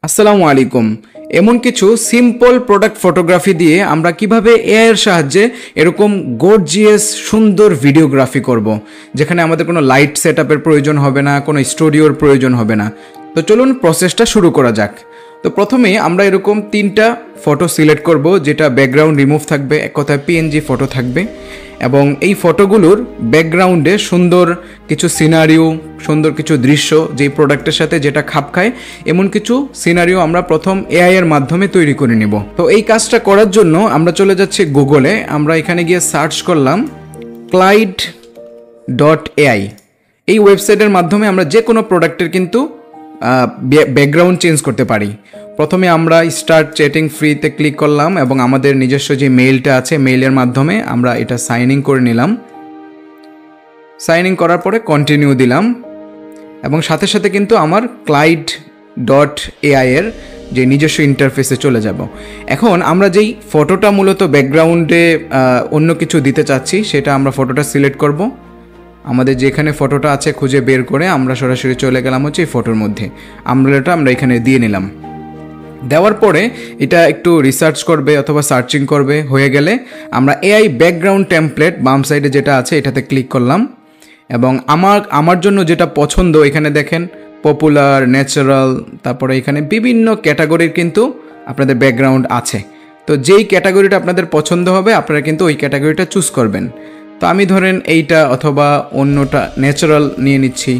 আসসালামু আলাইকুম। এমন কিছু সিম্পল প্রোডাক্ট ফটোগ্রাফি দিয়ে আমরা কিভাবে এআই এর সাহায্যে এরকম গর্জিয়াস সুন্দর ভিডিওগ্রাফি করব, যেখানে আমাদের কোনো লাইট সেটআপের প্রয়োজন হবে না, কোনো স্টুডিওর প্রয়োজন হবে না। তো চলুন প্রসেসটা শুরু করা যাক। তো প্রথমে আমরা এরকম 3টা ফটো সিলেক্ট করব, যেটা ব্যাকগ্রাউন্ড রিমুভ থাকবে, এক কথায় পিএনজি ফটো থাকবে, এবং এই ফটোগুলোর ব্যাকগ্রাউন্ডে সুন্দর কিছু সিনারিও, সুন্দর কিছু দৃশ্য যেই প্রোডাক্টের সাথে যেটা খাপ খায়, এমন কিছু সিনারিও আমরা প্রথম এআই এর মাধ্যমে তৈরি করে নিব। তো এই কাজটা করার জন্য আমরা চলে যাচ্ছি গুগলে। আমরা এখানে গিয়ে সার্চ করলাম Clyde.ai। এই ওয়েবসাইটের মাধ্যমে আমরা যে কোনো প্রোডাক্টের কিন্তু ব্যাকগ্রাউন্ড চেঞ্জ করতে পারি। প্রথমে আমরা স্টার্ট চ্যাটিং ফ্রিতে ক্লিক করলাম এবং আমাদের নিজস্ব যে মেইলটা আছে, মেইলের মাধ্যমে আমরা এটা সাইন ইন করে নিলাম। সাইন ইন করার পরে কন্টিনিউ দিলাম এবং সাথে সাথে কিন্তু আমার Clyde.ai এর যে নিজস্ব ইন্টারফেসে চলে যাব। এখন আমরা যেই ফটোটা মূলত ব্যাকগ্রাউন্ডে অন্য কিছু দিতে চাচ্ছি, সেটা আমরা ফটোটা সিলেক্ট করব। আমাদের যেখানে ফটোটা আছে খুঁজে বের করে আমরা সরাসরি চলে গেলাম হচ্ছে এই ফটোর মধ্যে। আমব্রেলাটা আমরা এখানে দিয়ে নিলাম। দেওয়ার পরে এটা একটু রিসার্চ করবে অথবা সার্চিং করবে, হয়ে গেলে আমরা এআই ব্যাকগ্রাউন্ড টেমপ্লেট বাম সাইডে যেটা আছে এটাতে ক্লিক করলাম এবং আমার জন্য যেটা পছন্দ, এখানে দেখেন পপুলার, ন্যাচারাল, তারপরে এখানে বিভিন্ন ক্যাটাগরির কিন্তু আপনাদের ব্যাকগ্রাউন্ড আছে। তো যেই ক্যাটাগরিটা আপনাদের পছন্দ হবে আপনারা কিন্তু ওই ক্যাটাগরিটা চুজ করবেন। তো আমি ধরেন এইটা অথবা অন্যটা ন্যাচারাল নিয়ে নিচ্ছি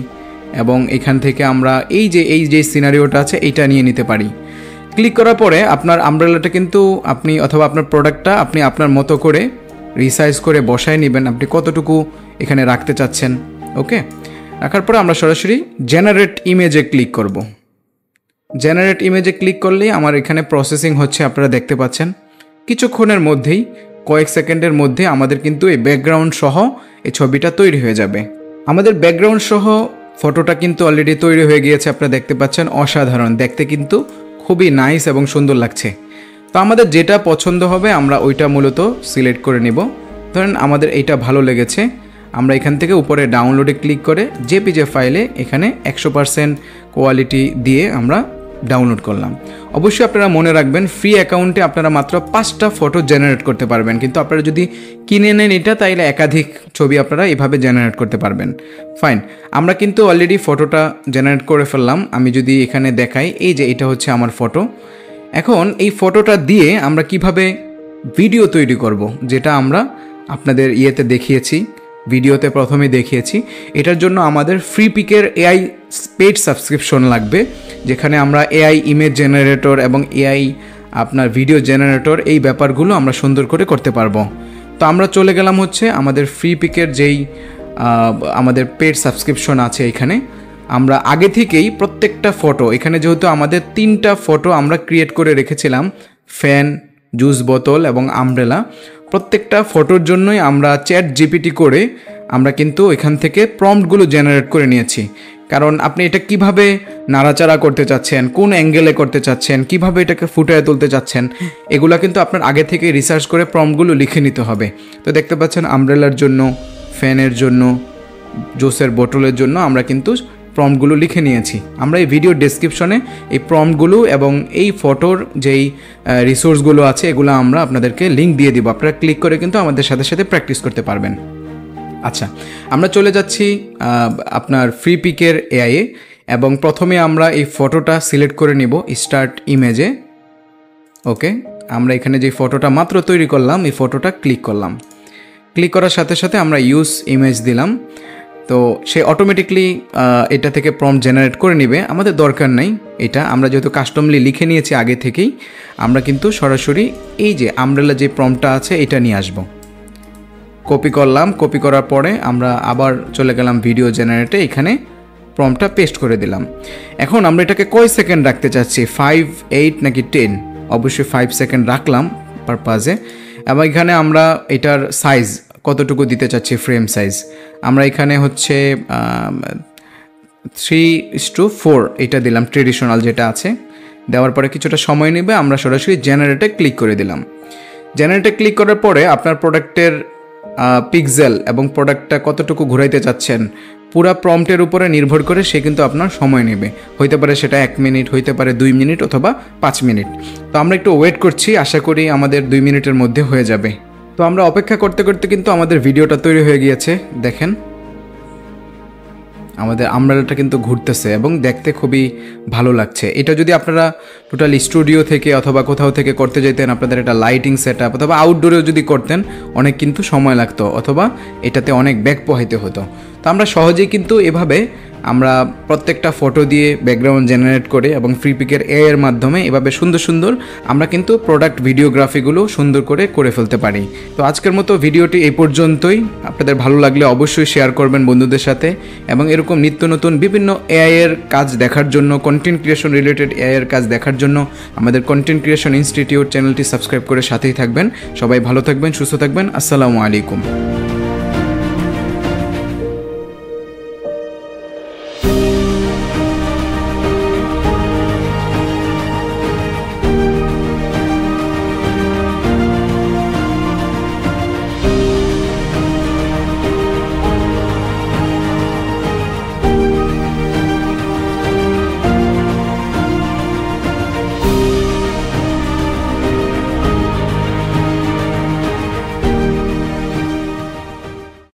এবং এখান থেকে আমরা এই যে সিনারিওটা আছে এইটা নিয়ে নিতে পারি। ক্লিক করার পরে আপনার আমব্রেলাটা কিন্তু আপনি অথবা আপনার প্রোডাক্টটা আপনি আপনার মতো করে রিসাইজ করে বসায় নেবেন, আপনি কতটুকু এখানে রাখতে চাচ্ছেন। ওকে, রাখার পরে আমরা সরাসরি জেনারেট ইমেজে ক্লিক করব। জেনারেট ইমেজে ক্লিক করলেই আমার এখানে প্রসেসিং হচ্ছে, আপনারা দেখতে পাচ্ছেন। কিছুক্ষণের মধ্যেই, কয়েক সেকেন্ডের মধ্যে আমাদের কিন্তু এই ব্যাকগ্রাউন্ড সহ এই ছবিটা তৈরি হয়ে যাবে। আমাদের ব্যাকগ্রাউন্ড সহ ফটোটা কিন্তু অলরেডি তৈরি হয়ে গিয়েছে, আপনারা দেখতে পাচ্ছেন। অসাধারণ দেখতে, কিন্তু খুবই নাইস এবং সুন্দর লাগছে। তো আমাদের যেটা পছন্দ হবে আমরা ওইটা মূলত সিলেক্ট করে নেব। ধরেন আমাদের এইটা ভালো লেগেছে, আমরা এখান থেকে উপরে ডাউনলোডে ক্লিক করে জেপিজে ফাইলে এখানে 100% কোয়ালিটি দিয়ে আমরা ডাউনলোড করলাম। অবশ্যই আপনারা মনে রাখবেন, ফ্রি অ্যাকাউন্টে আপনারা মাত্র 5টা ফটো জেনারেট করতে পারবেন, কিন্তু আপনারা যদি কিনে নেন এটা, তাইলে একাধিক ছবি আপনারা এভাবে জেনারেট করতে পারবেন। ফাইন, আমরা কিন্তু অলরেডি ফটোটা জেনারেট করে ফেললাম। আমি যদি এখানে দেখাই, এই যে এটা হচ্ছে আমার ফটো। এখন এই ফটোটা দিয়ে আমরা কিভাবে ভিডিও তৈরি করব, যেটা আমরা আপনাদের দেখিয়েছি, ভিডিওতে প্রথমে দেখিয়েছি। এটার জন্য আমাদের ফ্রি পিকের এআই পেইড সাবস্ক্রিপশন লাগবে, যেখানে আমরা এআই ইমেজ জেনারেটর এবং এআই আপনার ভিডিও জেনারেটর এই ব্যাপারগুলো আমরা সুন্দর করে করতে পারবো। তো আমরা চলে গেলাম হচ্ছে আমাদের ফ্রি পিকের যেই আমাদের পেইড সাবস্ক্রিপশন আছে। এখানে আমরা আগে থেকেই প্রত্যেকটা ফটো, এখানে যেহেতু আমাদের 3টা ফটো আমরা ক্রিয়েট করে রেখেছিলাম, ফ্যান, জুস বোতল এবং আমব্রেলা, প্রত্যেকটা ফটোর জন্যই আমরা চ্যাট জিপিটি করে আমরা কিন্তু এখান থেকে প্রম্পটগুলো জেনারেট করে নিয়েছি। কারণ আপনি এটা কিভাবে নাড়াচাড়া করতে চাচ্ছেন, কোন অ্যাঙ্গেলে করতে চাচ্ছেন, কিভাবে এটাকে ফুটিয়ে তুলতে চাচ্ছেন, এগুলো কিন্তু আপনার আগে থেকে রিসার্চ করে প্রম্পটগুলো লিখে নিতে হবে। তো দেখতে পাচ্ছেন আমব্রেলার জন্য, ফ্যানের জন্য, জুসের বোতলের জন্য আমরা কিন্তু প্রম্পটগুলো লিখে নিয়েছি। আমরা এই ভিডিও ডেসক্রিপশনে এই প্রম্পটগুলো এবং এই ফটোর যেই রিসোর্সগুলো আছে এগুলো আমরা আপনাদেরকে লিঙ্ক দিয়ে দিব, আপনারা ক্লিক করে কিন্তু আমাদের সাথে সাথে প্র্যাকটিস করতে পারবেন। আচ্ছা, আমরা চলে যাচ্ছি আপনার ফ্রি পিকের এআইয়ে এবং প্রথমে আমরা এই ফটোটা সিলেক্ট করে নিব স্টার্ট ইমেজে। ওকে, আমরা এখানে যে ফটোটা মাত্র তৈরি করলাম এই ফটোটা ক্লিক করলাম। ক্লিক করার সাথে সাথে আমরা ইউজ ইমেজ দিলাম। তো সে অটোমেটিকলি এটা থেকে প্রম্পট জেনারেট করে নেবে, আমাদের দরকার নেই এটা। আমরা যেহেতু কাস্টমলি লিখে নিয়েছি আগে থেকেই, আমরা কিন্তু সরাসরি এই যে আমব্রেলা যে প্রম্পটটা আছে এটা নিয়ে আসব। কপি করলাম, কপি করার পরে আমরা আবার চলে গেলাম ভিডিও জেনারেটে, এখানে প্রম্পটটা পেস্ট করে দিলাম। এখন আমরা এটাকে কয় সেকেন্ড রাখতে চাচ্ছি, 5, 8 নাকি 10? অবশ্যই 5 সেকেন্ড রাখলাম পারপাজে। এবং এখানে আমরা এটার সাইজ কতটুকু দিতে চাচ্ছি, ফ্রেম সাইজ আমরা এখানে হচ্ছে 3:4 এটা দিলাম, ট্রেডিশনাল যেটা আছে। দেওয়ার পরে কিছুটা সময় নেবে, আমরা সরাসরি জেনারেটে ক্লিক করে দিলাম। জেনারেটে ক্লিক করার পরে আপনার প্রোডাক্টের পিক্সেল এবং প্রোডাক্টটা কতটুকু ঘুরাইতে চাচ্ছেন পুরা প্রম্পটের উপরে নির্ভর করে সে কিন্তু আপনার সময় নেবে। হইতে পারে সেটা 1 মিনিট, হইতে পারে 2 মিনিট অথবা 5 মিনিট। তো আমরা একটু ওয়েট করছি, আশা করি আমাদের 2 মিনিটের মধ্যে হয়ে যাবে। তো আমরা অপেক্ষা করতে করতে কিন্তু আমাদের ভিডিওটা তৈরি হয়ে গিয়েছে। দেখেন আমাদের আমব্রেলাটা কিন্তু ঘুরতেছে এবং দেখতে খুবই ভালো লাগছে। এটা যদি আপনারা টোটাল স্টুডিও থেকে অথবা কোথাও থেকে করতে যেতেন, আপনাদের একটা লাইটিং সেট আপ অথবা আউটডোরেও যদি করতেন অনেক কিন্তু সময় লাগতো অথবা এটাতে অনেক ব্যাক পোহাইতে হতো। তো আমরা সহজেই কিন্তু এভাবে আমরা প্রত্যেকটা ফটো দিয়ে ব্যাকগ্রাউন্ড জেনারেট করে এবং ফ্রিপিকের এআই এর মাধ্যমে এভাবে সুন্দর সুন্দর আমরা কিন্তু প্রোডাক্ট ভিডিওগ্রাফিগুলো সুন্দর করে ফেলতে পারি। তো আজকের মতো ভিডিওটি এই পর্যন্তই। আপনাদের ভালো লাগলে অবশ্যই শেয়ার করবেন বন্ধুদের সাথে এবং এরকম নিত্য নতুন বিভিন্ন এআই এর কাজ দেখার জন্য, কন্টেন্ট ক্রিয়েশন রিলেটেড এআই এর কাজ দেখার জন্য আমাদের কন্টেন্ট ক্রিয়েশন ইনস্টিটিউট চ্যানেলটি সাবস্ক্রাইব করে সাথেই থাকবেন। সবাই ভালো থাকবেন, সুস্থ থাকবেন। আসসালামু আলাইকুম।